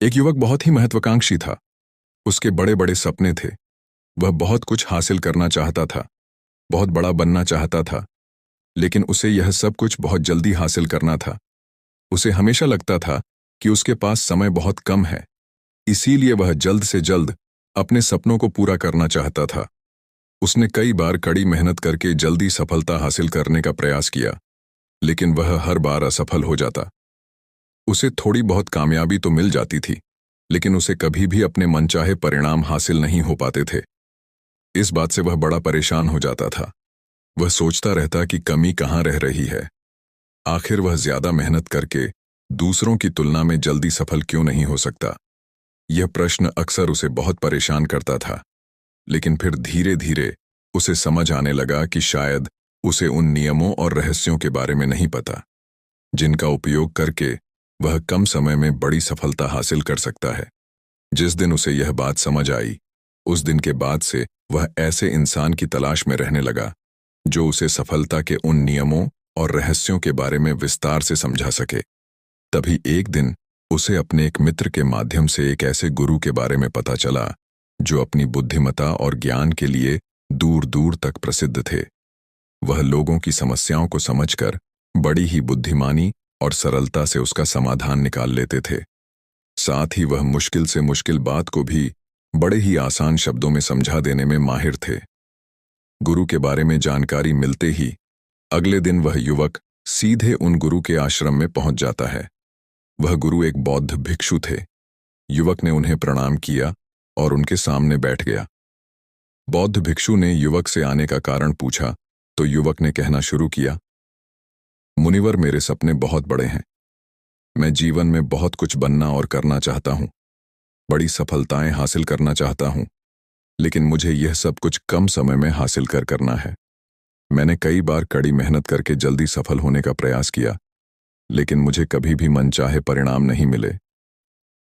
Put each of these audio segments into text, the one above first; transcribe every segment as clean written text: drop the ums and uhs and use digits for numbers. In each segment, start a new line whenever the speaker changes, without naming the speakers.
एक युवक बहुत ही महत्वाकांक्षी था। उसके बड़े बड़े सपने थे। वह बहुत कुछ हासिल करना चाहता था, बहुत बड़ा बनना चाहता था, लेकिन उसे यह सब कुछ बहुत जल्दी हासिल करना था। उसे हमेशा लगता था कि उसके पास समय बहुत कम है, इसीलिए वह जल्द से जल्द अपने सपनों को पूरा करना चाहता था। उसने कई बार कड़ी मेहनत करके जल्दी सफलता हासिल करने का प्रयास किया, लेकिन वह हर बार असफल हो जाता। उसे थोड़ी बहुत कामयाबी तो मिल जाती थी, लेकिन उसे कभी भी अपने मनचाहे परिणाम हासिल नहीं हो पाते थे। इस बात से वह बड़ा परेशान हो जाता था। वह सोचता रहता कि कमी कहाँ रह रही है। आखिर वह ज्यादा मेहनत करके दूसरों की तुलना में जल्दी सफल क्यों नहीं हो सकता। यह प्रश्न अक्सर उसे बहुत परेशान करता था, लेकिन फिर धीरे धीरे उसे समझ आने लगा कि शायद उसे उन नियमों और रहस्यों के बारे में नहीं पता, जिनका उपयोग करके वह कम समय में बड़ी सफलता हासिल कर सकता है। जिस दिन उसे यह बात समझ आई, उस दिन के बाद से वह ऐसे इंसान की तलाश में रहने लगा जो उसे सफलता के उन नियमों और रहस्यों के बारे में विस्तार से समझा सके। तभी एक दिन उसे अपने एक मित्र के माध्यम से एक ऐसे गुरु के बारे में पता चला जो अपनी बुद्धिमत्ता और ज्ञान के लिए दूर दूर तक प्रसिद्ध थे। वह लोगों की समस्याओं को समझकर बड़ी ही बुद्धिमानी और सरलता से उसका समाधान निकाल लेते थे। साथ ही वह मुश्किल से मुश्किल बात को भी बड़े ही आसान शब्दों में समझा देने में माहिर थे। गुरु के बारे में जानकारी मिलते ही अगले दिन वह युवक सीधे उन गुरु के आश्रम में पहुंच जाता है। वह गुरु एक बौद्ध भिक्षु थे। युवक ने उन्हें प्रणाम किया और उनके सामने बैठ गया। बौद्ध भिक्षु ने युवक से आने का कारण पूछा तो युवक ने कहना शुरू किया, मुनिवर, मेरे सपने बहुत बड़े हैं। मैं जीवन में बहुत कुछ बनना और करना चाहता हूं, बड़ी सफलताएं हासिल करना चाहता हूं, लेकिन मुझे यह सब कुछ कम समय में हासिल करना है। मैंने कई बार कड़ी मेहनत करके जल्दी सफल होने का प्रयास किया, लेकिन मुझे कभी भी मनचाहे परिणाम नहीं मिले।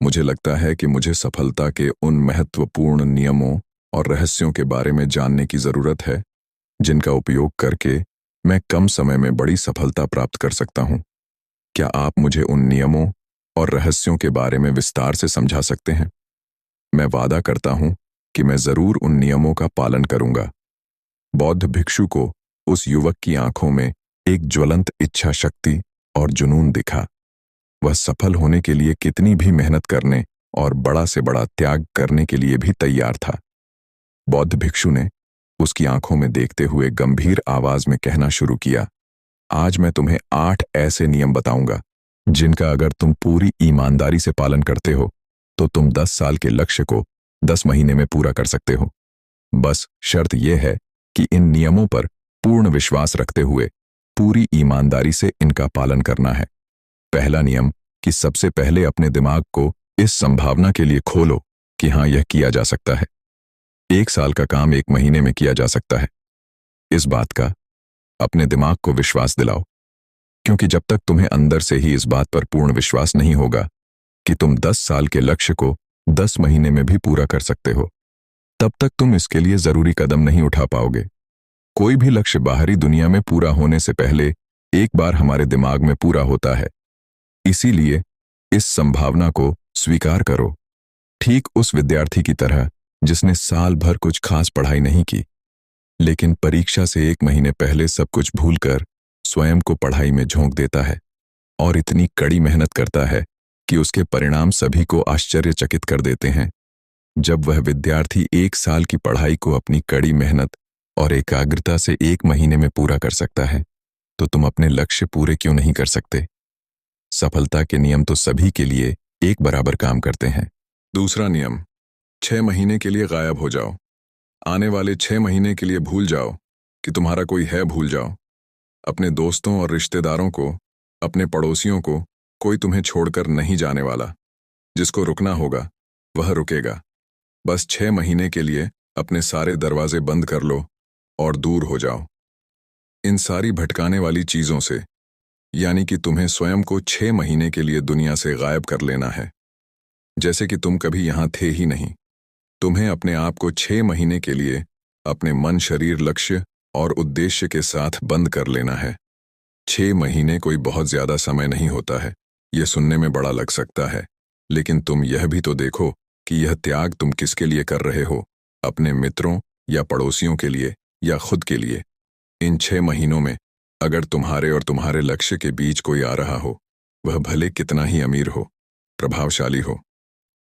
मुझे लगता है कि मुझे सफलता के उन महत्वपूर्ण नियमों और रहस्यों के बारे में जानने की जरूरत है, जिनका उपयोग करके मैं कम समय में बड़ी सफलता प्राप्त कर सकता हूं। क्या आप मुझे उन नियमों और रहस्यों के बारे में विस्तार से समझा सकते हैं? मैं वादा करता हूं कि मैं जरूर उन नियमों का पालन करूंगा। बौद्ध भिक्षु को उस युवक की आंखों में एक ज्वलंत इच्छा शक्ति और जुनून दिखा। वह सफल होने के लिए कितनी भी मेहनत करने और बड़ा से बड़ा त्याग करने के लिए भी तैयार था। बौद्ध भिक्षु ने उसकी आंखों में देखते हुए गंभीर आवाज में कहना शुरू किया, आज मैं तुम्हें 8 ऐसे नियम बताऊंगा जिनका अगर तुम पूरी ईमानदारी से पालन करते हो तो तुम 10 साल के लक्ष्य को 10 महीने में पूरा कर सकते हो। बस शर्त यह है कि इन नियमों पर पूर्ण विश्वास रखते हुए पूरी ईमानदारी से इनका पालन करना है। पहला नियम कि सबसे पहले अपने दिमाग को इस संभावना के लिए खोलो कि हाँ, यह किया जा सकता है। 1 साल का काम 1 महीने में किया जा सकता है। इस बात का अपने दिमाग को विश्वास दिलाओ, क्योंकि जब तक तुम्हें अंदर से ही इस बात पर पूर्ण विश्वास नहीं होगा कि तुम 10 साल के लक्ष्य को 10 महीने में भी पूरा कर सकते हो, तब तक तुम इसके लिए जरूरी कदम नहीं उठा पाओगे। कोई भी लक्ष्य बाहरी दुनिया में पूरा होने से पहले एक बार हमारे दिमाग में पूरा होता है। इसीलिए इस संभावना को स्वीकार करो। ठीक उस विद्यार्थी की तरह जिसने साल भर कुछ खास पढ़ाई नहीं की, लेकिन परीक्षा से 1 महीने पहले सब कुछ भूलकर स्वयं को पढ़ाई में झोंक देता है और इतनी कड़ी मेहनत करता है कि उसके परिणाम सभी को आश्चर्यचकित कर देते हैं। जब वह विद्यार्थी 1 साल की पढ़ाई को अपनी कड़ी मेहनत और एकाग्रता से 1 महीने में पूरा कर सकता है, तो तुम अपने लक्ष्य पूरे क्यों नहीं कर सकते? सफलता के नियम तो सभी के लिए एक बराबर काम करते हैं। दूसरा नियम, 6 महीने के लिए गायब हो जाओ। आने वाले 6 महीने के लिए भूल जाओ कि तुम्हारा कोई है। भूल जाओ अपने दोस्तों और रिश्तेदारों को, अपने पड़ोसियों को। कोई तुम्हें छोड़कर नहीं जाने वाला। जिसको रुकना होगा वह रुकेगा। बस 6 महीने के लिए अपने सारे दरवाजे बंद कर लो और दूर हो जाओ इन सारी भटकाने वाली चीजों से। यानी कि तुम्हें स्वयं को 6 महीने के लिए दुनिया से गायब कर लेना है, जैसे कि तुम कभी यहां थे ही नहीं। तुम्हें अपने आप को 6 महीने के लिए अपने मन, शरीर, लक्ष्य और उद्देश्य के साथ बंद कर लेना है। 6 महीने कोई बहुत ज्यादा समय नहीं होता है। यह सुनने में बड़ा लग सकता है, लेकिन तुम यह भी तो देखो कि यह त्याग तुम किसके लिए कर रहे हो, अपने मित्रों या पड़ोसियों के लिए या खुद के लिए। इन 6 महीनों में अगर तुम्हारे और तुम्हारे लक्ष्य के बीच कोई आ रहा हो, वह भले कितना ही अमीर हो, प्रभावशाली हो,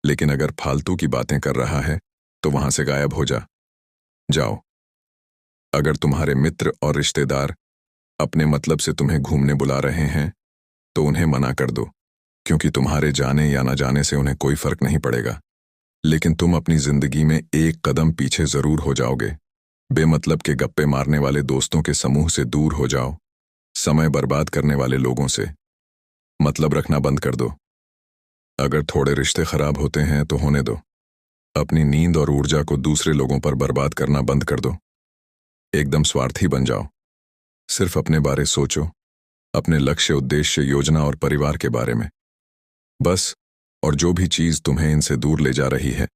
लेकिन अगर फालतू की बातें कर रहा है तो वहां से गायब हो जाओ। अगर तुम्हारे मित्र और रिश्तेदार अपने मतलब से तुम्हें घूमने बुला रहे हैं तो उन्हें मना कर दो, क्योंकि तुम्हारे जाने या ना जाने से उन्हें कोई फर्क नहीं पड़ेगा। लेकिन तुम अपनी जिंदगी में एक कदम पीछे जरूर हो जाओगे। बेमतलब के गप्पे मारने वाले दोस्तों के समूह से दूर हो जाओ। समय बर्बाद करने वाले लोगों से मतलब रखना बंद कर दो। अगर थोड़े रिश्ते खराब होते हैं तो होने दो। अपनी नींद और ऊर्जा को दूसरे लोगों पर बर्बाद करना बंद कर दो। एकदम स्वार्थी बन जाओ। सिर्फ अपने बारे सोचो, अपने लक्ष्य, उद्देश्य, योजना और परिवार के बारे में बस। और जो भी चीज तुम्हें इनसे दूर ले जा रही है,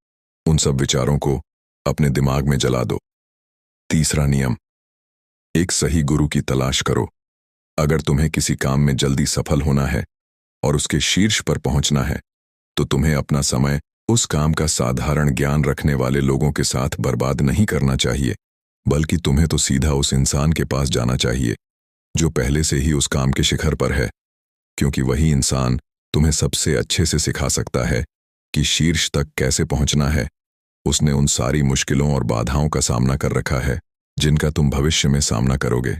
उन सब विचारों को अपने दिमाग में जला दो। तीसरा नियम, एक सही गुरु की तलाश करो। अगर तुम्हें किसी काम में जल्दी सफल होना है और उसके शीर्ष पर पहुंचना है, तो तुम्हें अपना समय उस काम का साधारण ज्ञान रखने वाले लोगों के साथ बर्बाद नहीं करना चाहिए, बल्कि तुम्हें तो सीधा उस इंसान के पास जाना चाहिए जो पहले से ही उस काम के शिखर पर है, क्योंकि वही इंसान तुम्हें सबसे अच्छे से सिखा सकता है कि शीर्ष तक कैसे पहुंचना है। उसने उन सारी मुश्किलों और बाधाओं का सामना कर रखा है जिनका तुम भविष्य में सामना करोगे।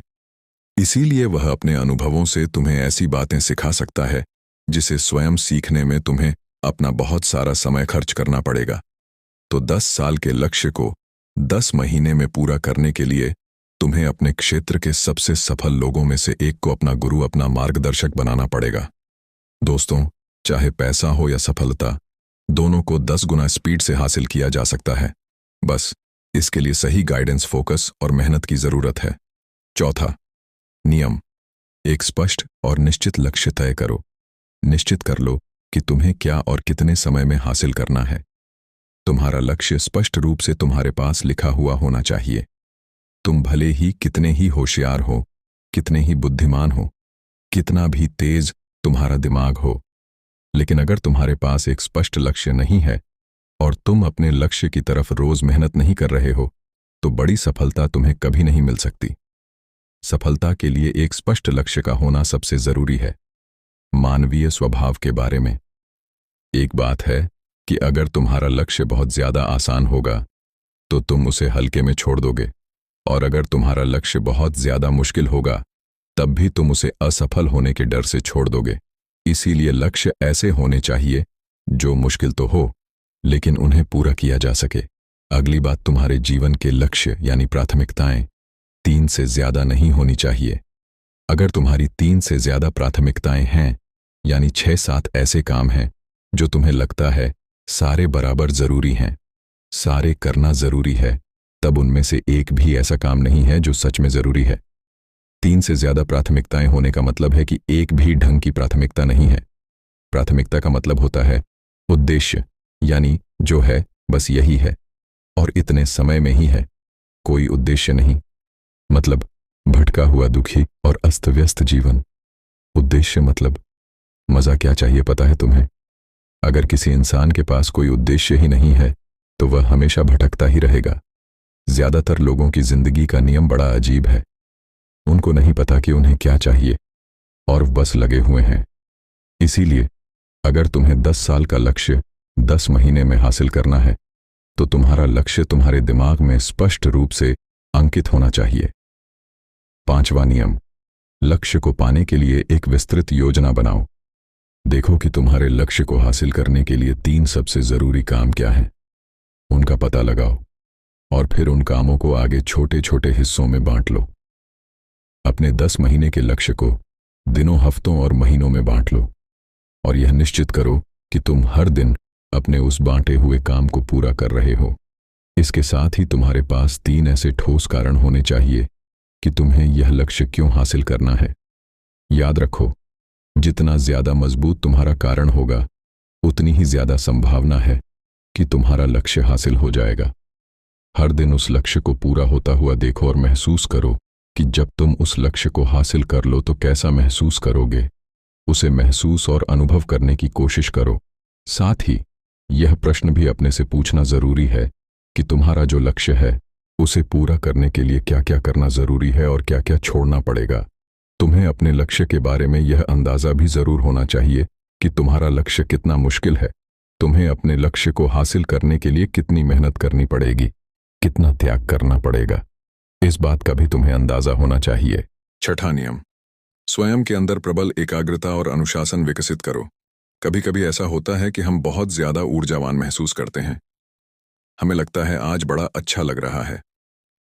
इसीलिए वह अपने अनुभवों से तुम्हें ऐसी बातें सिखा सकता है जिसे स्वयं सीखने में तुम्हें अपना बहुत सारा समय खर्च करना पड़ेगा। तो 10 साल के लक्ष्य को 10 महीने में पूरा करने के लिए तुम्हें अपने क्षेत्र के सबसे सफल लोगों में से एक को अपना गुरु, अपना मार्गदर्शक बनाना पड़ेगा। दोस्तों, चाहे पैसा हो या सफलता, दोनों को 10 गुना स्पीड से हासिल किया जा सकता है। बस इसके लिए सही गाइडेंस, फोकस और मेहनत की जरूरत है। चौथा नियम, एक स्पष्ट और निश्चित लक्ष्य तय करो। निश्चित कर लो कि तुम्हें क्या और कितने समय में हासिल करना है। तुम्हारा लक्ष्य स्पष्ट रूप से तुम्हारे पास लिखा हुआ होना चाहिए। तुम भले ही कितने ही होशियार हो, कितने ही बुद्धिमान हो, कितना भी तेज तुम्हारा दिमाग हो, लेकिन अगर तुम्हारे पास एक स्पष्ट लक्ष्य नहीं है और तुम अपने लक्ष्य की तरफ रोज मेहनत नहीं कर रहे हो, तो बड़ी सफलता तुम्हें कभी नहीं मिल सकती। सफलता के लिए एक स्पष्ट लक्ष्य का होना सबसे जरूरी है। मानवीय स्वभाव के बारे में एक बात है कि अगर तुम्हारा लक्ष्य बहुत ज्यादा आसान होगा तो तुम उसे हल्के में छोड़ दोगे, और अगर तुम्हारा लक्ष्य बहुत ज्यादा मुश्किल होगा तब भी तुम उसे असफल होने के डर से छोड़ दोगे। इसीलिए लक्ष्य ऐसे होने चाहिए जो मुश्किल तो हो, लेकिन उन्हें पूरा किया जा सके। अगली बात, तुम्हारे जीवन के लक्ष्य यानी प्राथमिकताएं 3 से ज्यादा नहीं होनी चाहिए। अगर तुम्हारी 3 से ज्यादा प्राथमिकताएं हैं, यानी 6-7 ऐसे काम हैं जो तुम्हें लगता है सारे बराबर जरूरी हैं, सारे करना जरूरी है, तब उनमें से एक भी ऐसा काम नहीं है जो सच में जरूरी है। 3 से ज्यादा प्राथमिकताएं होने का मतलब है कि एक भी ढंग की प्राथमिकता नहीं है। प्राथमिकता का मतलब होता है उद्देश्य, यानी जो है बस यही है और इतने समय में ही है, कोई उद्देश्य नहीं। मतलब भटका हुआ, दुखी और अस्त व्यस्त जीवन। उद्देश्य मतलब मजा क्या चाहिए पता है तुम्हें? अगर किसी इंसान के पास कोई उद्देश्य ही नहीं है तो वह हमेशा भटकता ही रहेगा। ज्यादातर लोगों की जिंदगी का नियम बड़ा अजीब है। उनको नहीं पता कि उन्हें क्या चाहिए और बस लगे हुए हैं। इसीलिए अगर तुम्हें 10 साल का लक्ष्य 10 महीने में हासिल करना है तो तुम्हारा लक्ष्य तुम्हारे दिमाग में स्पष्ट रूप से अंकित होना चाहिए। 5वां नियम, लक्ष्य को पाने के लिए एक विस्तृत योजना बनाओ। देखो कि तुम्हारे लक्ष्य को हासिल करने के लिए 3 सबसे जरूरी काम क्या हैं, उनका पता लगाओ और फिर उन कामों को आगे छोटे छोटे हिस्सों में बांट लो। अपने 10 महीने के लक्ष्य को दिनों, हफ्तों और महीनों में बांट लो और यह निश्चित करो कि तुम हर दिन अपने उस बांटे हुए काम को पूरा कर रहे हो। इसके साथ ही तुम्हारे पास 3 ऐसे ठोस कारण होने चाहिए कि तुम्हें यह लक्ष्य क्यों हासिल करना है। याद रखो, जितना ज्यादा मजबूत तुम्हारा कारण होगा उतनी ही ज्यादा संभावना है कि तुम्हारा लक्ष्य हासिल हो जाएगा। हर दिन उस लक्ष्य को पूरा होता हुआ देखो और महसूस करो कि जब तुम उस लक्ष्य को हासिल कर लो तो कैसा महसूस करोगे। उसे महसूस और अनुभव करने की कोशिश करो।
साथ ही यह प्रश्न भी अपने से पूछना जरूरी है कि तुम्हारा जो लक्ष्य है उसे पूरा करने के लिए क्या क्या करना जरूरी है और क्या क्या छोड़ना पड़ेगा। तुम्हें अपने लक्ष्य के बारे में यह अंदाजा भी जरूर होना चाहिए कि तुम्हारा लक्ष्य कितना मुश्किल है। तुम्हें अपने लक्ष्य को हासिल करने के लिए कितनी मेहनत करनी पड़ेगी, कितना त्याग करना पड़ेगा, इस बात का भी तुम्हें अंदाजा होना चाहिए।
छठा नियम, स्वयं के अंदर प्रबल एकाग्रता और अनुशासन विकसित करो। कभी कभी ऐसा होता है कि हम बहुत ज्यादा ऊर्जावान महसूस करते हैं। हमें लगता है आज बड़ा अच्छा लग रहा है,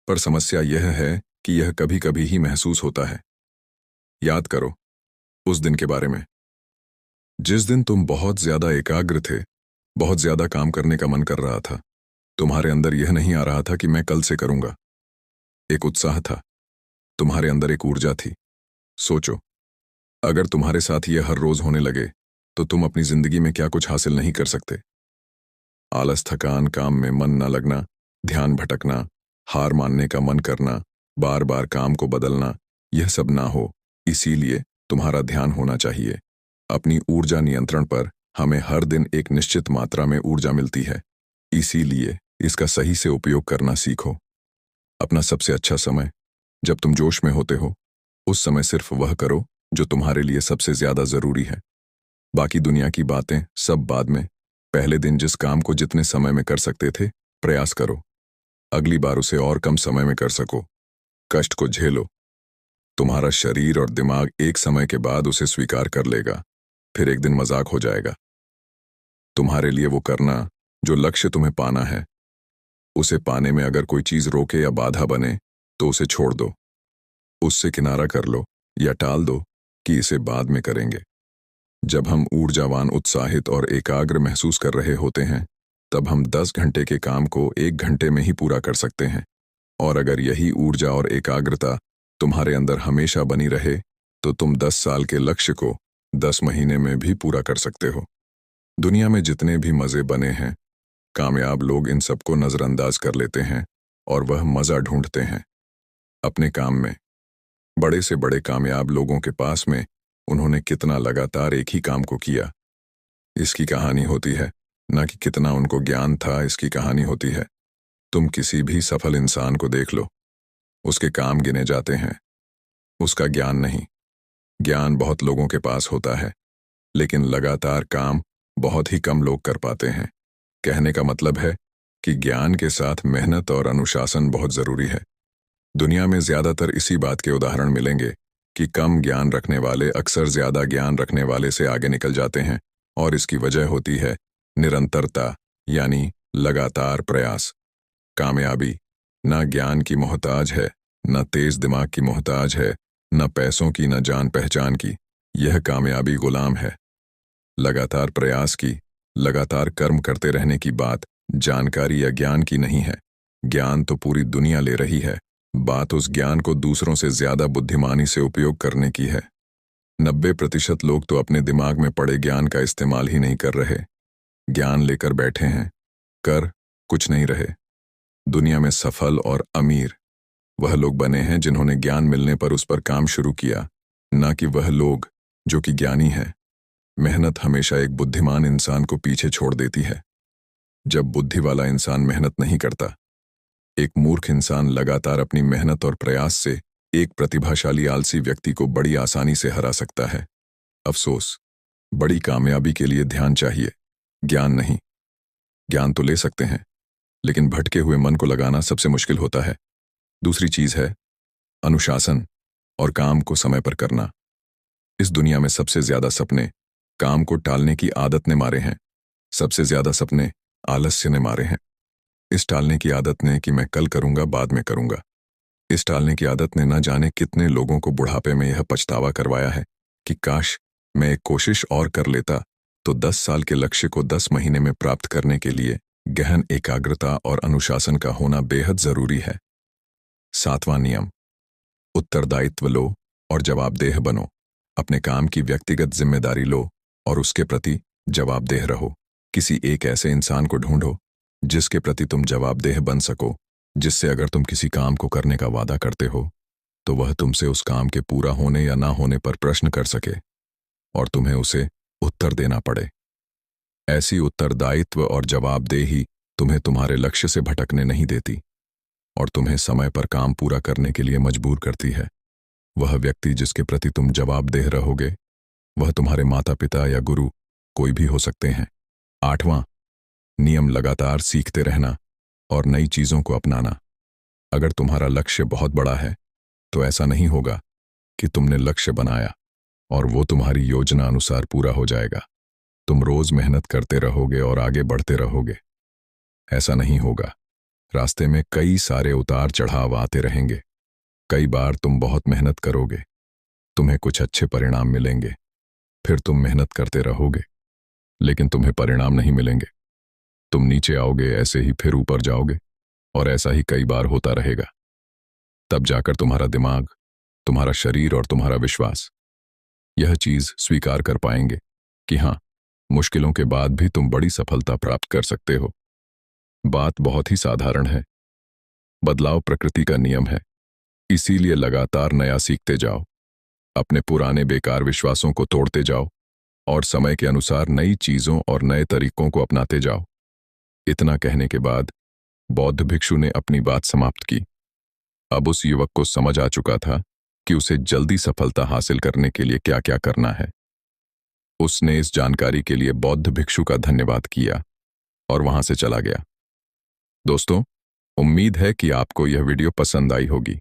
पर समस्या यह है कि यह कभी कभी ही महसूस होता है। याद करो उस दिन के बारे में, जिस दिन तुम बहुत ज्यादा एकाग्र थे, बहुत ज्यादा काम करने का मन कर रहा था। तुम्हारे अंदर यह नहीं आ रहा था कि मैं कल से करूंगा। एक उत्साह था, तुम्हारे अंदर एक ऊर्जा थी। सोचो, अगर तुम्हारे साथ यह हर रोज होने लगे तो तुम अपनी जिंदगी में क्या कुछ हासिल नहीं कर सकते। आलस, थकान, काम में मन न लगना, ध्यान भटकना, हार मानने का मन करना, बार बार काम को बदलना, यह सब ना हो। इसीलिए तुम्हारा ध्यान होना चाहिए अपनी ऊर्जा नियंत्रण पर। हमें हर दिन एक निश्चित मात्रा में ऊर्जा मिलती है, इसीलिए इसका सही से उपयोग करना सीखो। अपना सबसे अच्छा समय, जब तुम जोश में होते हो, उस समय सिर्फ वह करो जो तुम्हारे लिए सबसे ज्यादा जरूरी है। बाकी दुनिया की बातें सब बाद में। पहले दिन जिस काम को जितने समय में कर सकते थे, प्रयास करो अगली बार उसे और कम समय में कर सको। कष्ट को झेलो, तुम्हारा शरीर और दिमाग एक समय के बाद उसे स्वीकार कर लेगा, फिर एक दिन मजाक हो जाएगा। तुम्हारे लिए वो करना जो लक्ष्य तुम्हें पाना है। उसे पाने में अगर कोई चीज रोके या बाधा बने तो उसे छोड़ दो, उससे किनारा कर लो या टाल दो कि इसे बाद में करेंगे। जब हम ऊर्जावान, उत्साहित और एकाग्र महसूस कर रहे होते हैं, तब हम 10 घंटे के काम को 1 घंटे में ही पूरा कर सकते हैं। और अगर यही ऊर्जा और एकाग्रता तुम्हारे अंदर हमेशा बनी रहे तो तुम 10 साल के लक्ष्य को 10 महीने में भी पूरा कर सकते हो। दुनिया में जितने भी मजे बने हैं, कामयाब लोग इन सबको नजरअंदाज कर लेते हैं और वह मजा ढूंढते हैं अपने काम में। बड़े से बड़े कामयाब लोगों के पास में उन्होंने कितना लगातार एक ही काम को किया, इसकी कहानी होती है, ना कि कितना उनको ज्ञान था, इसकी कहानी होती है। तुम किसी भी सफल इंसान को देख लो, उसके काम गिने जाते हैं, उसका ज्ञान नहीं। ज्ञान बहुत लोगों के पास होता है, लेकिन लगातार काम बहुत ही कम लोग कर पाते हैं। कहने का मतलब है कि ज्ञान के साथ मेहनत और अनुशासन बहुत जरूरी है। दुनिया में ज्यादातर इसी बात के उदाहरण मिलेंगे कि कम ज्ञान रखने वाले अक्सर ज्यादा ज्ञान रखने वाले से आगे निकल जाते हैं, और इसकी वजह होती है निरंतरता, यानी लगातार प्रयास। कामयाबी न ज्ञान की मोहताज है, न तेज दिमाग की मोहताज है, न पैसों की, न जान पहचान की। यह कामयाबी गुलाम है लगातार प्रयास की, लगातार कर्म करते रहने की बात जानकारी या ज्ञान की नहीं है। ज्ञान तो पूरी दुनिया ले रही है, बात उस ज्ञान को दूसरों से ज्यादा बुद्धिमानी से उपयोग करने की है। 90% लोग तो अपने दिमाग में पड़े ज्ञान का इस्तेमाल ही नहीं कर रहे, ज्ञान लेकर बैठे हैं, कर कुछ नहीं रहे। दुनिया में सफल और अमीर वह लोग बने हैं जिन्होंने ज्ञान मिलने पर उस पर काम शुरू किया, ना कि वह लोग जो कि ज्ञानी है। मेहनत हमेशा एक बुद्धिमान इंसान को पीछे छोड़ देती है। जब बुद्धि वाला इंसान मेहनत नहीं करता, एक मूर्ख इंसान लगातार अपनी मेहनत और प्रयास से एक प्रतिभाशाली आलसी व्यक्ति को बड़ी आसानी से हरा सकता है। अफसोस, बड़ी कामयाबी के लिए ध्यान चाहिए, ज्ञान नहीं। ज्ञान तो ले सकते हैं, लेकिन भटके हुए मन को लगाना सबसे मुश्किल होता है। दूसरी चीज है अनुशासन और काम को समय पर करना। इस दुनिया में सबसे ज्यादा सपने काम को टालने की आदत ने मारे हैं, सबसे ज्यादा सपने आलस्य ने मारे हैं। इस टालने की आदत ने कि मैं कल करूंगा, बाद में करूंगा, इस टालने की आदत ने न जाने कितने लोगों को बुढ़ापे में यह पछतावा करवाया है कि काश मैं एक कोशिश और कर लेता तो 10 साल के लक्ष्य को 10 महीने में प्राप्त करने के लिए गहन एकाग्रता और अनुशासन का होना बेहद जरूरी है। 7वां नियम, उत्तरदायित्व लो और जवाबदेह बनो। अपने काम की व्यक्तिगत जिम्मेदारी लो और उसके प्रति जवाबदेह रहो। किसी एक ऐसे इंसान को ढूंढो जिसके प्रति तुम जवाबदेह बन सको, जिससे अगर तुम किसी काम को करने का वादा करते हो तो वह तुमसे उस काम के पूरा होने या ना होने पर प्रश्न कर सके और तुम्हें उसे उत्तर देना पड़े। ऐसी उत्तरदायित्व और जवाबदेही तुम्हें तुम्हारे लक्ष्य से भटकने नहीं देती और तुम्हें समय पर काम पूरा करने के लिए मजबूर करती है। वह व्यक्ति जिसके प्रति तुम जवाबदेह रहोगे, वह तुम्हारे माता पिता या गुरु कोई भी हो सकते हैं। 8वां नियम, लगातार सीखते रहना और नई चीजों को अपनाना। अगर तुम्हारा लक्ष्य बहुत बड़ा है तो ऐसा नहीं होगा कि तुमने लक्ष्य बनाया और वो तुम्हारी योजना अनुसार पूरा हो जाएगा। तुम रोज मेहनत करते रहोगे और आगे बढ़ते रहोगे। ऐसा नहीं होगा। रास्ते में कई सारे उतार चढ़ाव आते रहेंगे। कई बार तुम बहुत मेहनत करोगे, तुम्हें कुछ अच्छे परिणाम मिलेंगे, फिर तुम मेहनत करते रहोगे लेकिन तुम्हें परिणाम नहीं मिलेंगे। तुम नीचे आओगे, ऐसे ही फिर ऊपर जाओगे और ऐसा ही कई बार होता रहेगा। तब जाकर तुम्हारा दिमाग, तुम्हारा शरीर और तुम्हारा विश्वास यह चीज स्वीकार कर पाएंगे कि हाँ, मुश्किलों के बाद भी तुम बड़ी सफलता प्राप्त कर सकते हो। बात बहुत ही साधारण है। बदलाव प्रकृति का नियम है, इसीलिए लगातार नया सीखते जाओ, अपने पुराने बेकार विश्वासों को तोड़ते जाओ और समय के अनुसार नई चीजों और नए तरीकों को अपनाते जाओ। इतना कहने के बाद बौद्ध भिक्षु ने अपनी बात समाप्त की। अब उस युवक को समझ आ चुका था कि उसे जल्दी सफलता हासिल करने के लिए क्या क्या करना है। उसने इस जानकारी के लिए बौद्ध भिक्षु का धन्यवाद किया और वहां से चला गया। दोस्तों, उम्मीद है कि आपको यह वीडियो पसंद आई होगी।